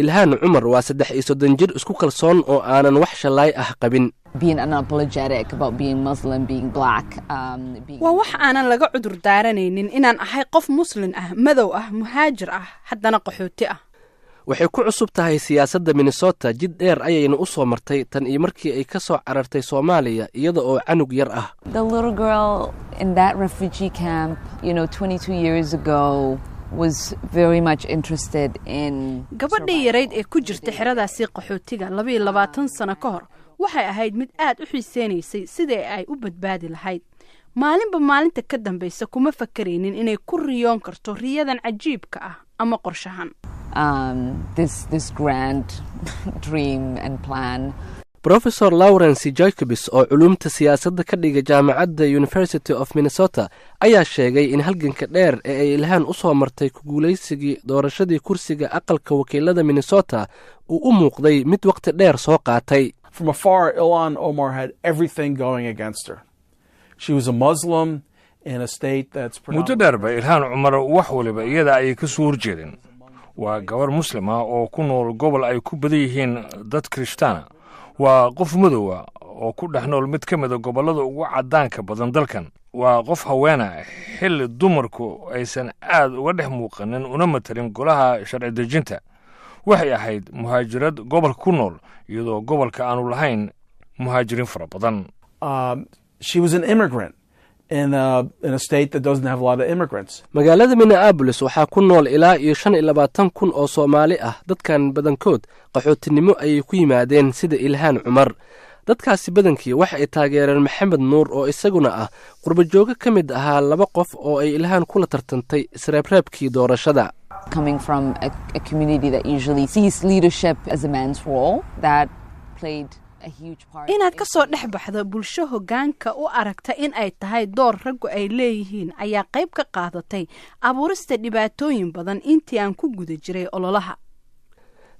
ilhaan cumar waa 33 jir isku kalsoon oo aanan wax shalay ah qabin. Being unapologetic about being Muslim, being black. Waa wax aanan laga cudur daaranaynin inaan ahay qof Muslim ah, madow ah, muhaajir ah, haddana qaxooti ah. waxay ku cusub tahay siyaasadda Minnesota jid dheer ayayna u soo martay tan iyo markii ay ka soo carartay Soomaaliya iyada oo canug yar ah. The little girl in that refugee camp, 22 years ago was very much interested in gabadhii yarayd ee ku jirtay xeradaasi qaxootiga 22 sano ka hor waxay ahayd mid aad u xiiseenaysay sidii ay u badbaadi lahayd. maalinba maalinta ka dambaysa kuma fakaraynin inay ku riyoon karto riyadan cajiibka ah ama qorshahan. This grand dream and plan. Professor Lawrence Jacobs oo culumta siyaasadda ka dhiga jaamacadda University of Minnesota ayaa sheegay in halganka dheer ee ay ilhaan u soo martay ku guuleysigii doorashadii kursiga aqalka wakiilada Minnesota uu u muuqday mid waqti dheer soo qaatay. From afar, Ilhan Omar had everything going against her. She was a Muslim in a state that's muddo dheer ba ilhaan cumar wax waliba iyada ay ka soo horjeedeen. waa gabar muslima oo ku nool gobol ay ku badan yihiin dad Kirishtaana. waa qof madow ah oo ku dhex nool mid ka mid ah gobollada ugu cadaanka badan dalkan. waa qof haweena xilli dumarku aysan aad uga dhex muuqanin una matarin golaha sharci dejinta. waxay ahayd muhaajirad gobolka ku nool iyadoo gobolka aanu lahayn muhaajiriin fara badan. She was an immigrant in a state that doesn't have a lot of immigrants. magaalada Minneapolis waxaa ku nool ilaa iyo 25,000 oo Soomaali ah. dadkan badankood qaxootinimo ayay ku yimaadeen sida ilhaan cumar. dadkaasi badankii waxa ay taageereen Maxamed Nuur oo isaguna ah qurba jooga ka mid ahaa 2 qof oo ay ilhaan kula tartantay isreebreebkii doorashada. Coming from a community that usually sees leadership as a man's role, that played inaad ka soo dhex baxdo bulsho hoggaanka u aragta in ay tahay door raggu ay leeyihiin ayaa qayb ka qaadatay abuurista dhibaatooyin badan intii aan ku guda jiray ololaha.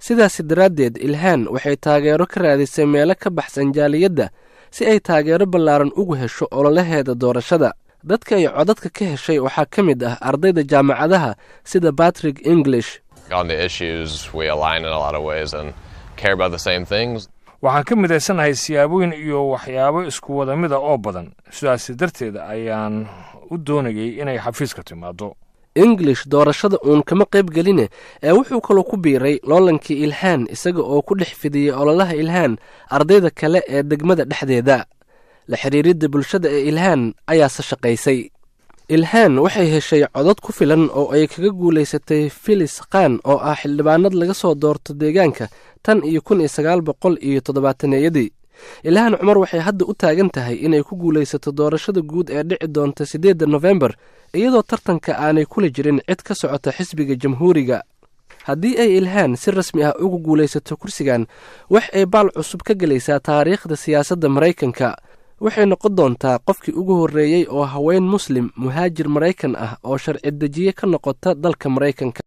sidaas daraaddeed ilhaan waxay taageero ka raadisay meelo ka baxsan jaaliyadda si ay taageero ballaaran ugu hesho ololaheeda doorashada. dadka ay codadka ka heshay waxaa ka mid ah ardayda jaamacadaha sida Patrick English. On the issues we align in a lot of ways and care about the same things. waxaan ka midaysanahay siyaabooyin iyo waxyaabo isku wada mid ah oo badan. sidaas darteed ayaan u doonayay inay xafiiska timaado. English doorashada uun kama qayb geline ee wuxuu kaloo ku biiray loolankii ilhaan isaga oo ku dhex fidiyay ololaha ilhaan ardayda kale ee degmada dhexdeeda. la xiriiridda bulshada ee ilhaan ayaa shaqaysay. ilhaan waxay heshay codad ku filan oo ay kaga guuleysatay Phyllis Khan oo ah xildhibaanad laga soo doorto deegaanka tan iyo 1970. ilhaan cumar waxay hadda u taagan tahay inay ku guuleysato doorashada guud ee dhici doonta 8 November iyadoo tartanka aanay kula jirin cid ka socota xisbiga jamhuuriga. haddii ay ilhaan si rasmi ah ugu guuleysato kursigan wax ay baal cusub ka galaysaa taariikhda siyaasadda Mareykanka. waxay noqon doontaa qofkii ugu horreeyay oo haween muslim muhaajir Mareykan ah oo sharci dejiye ka noqota dalka Mareykanka.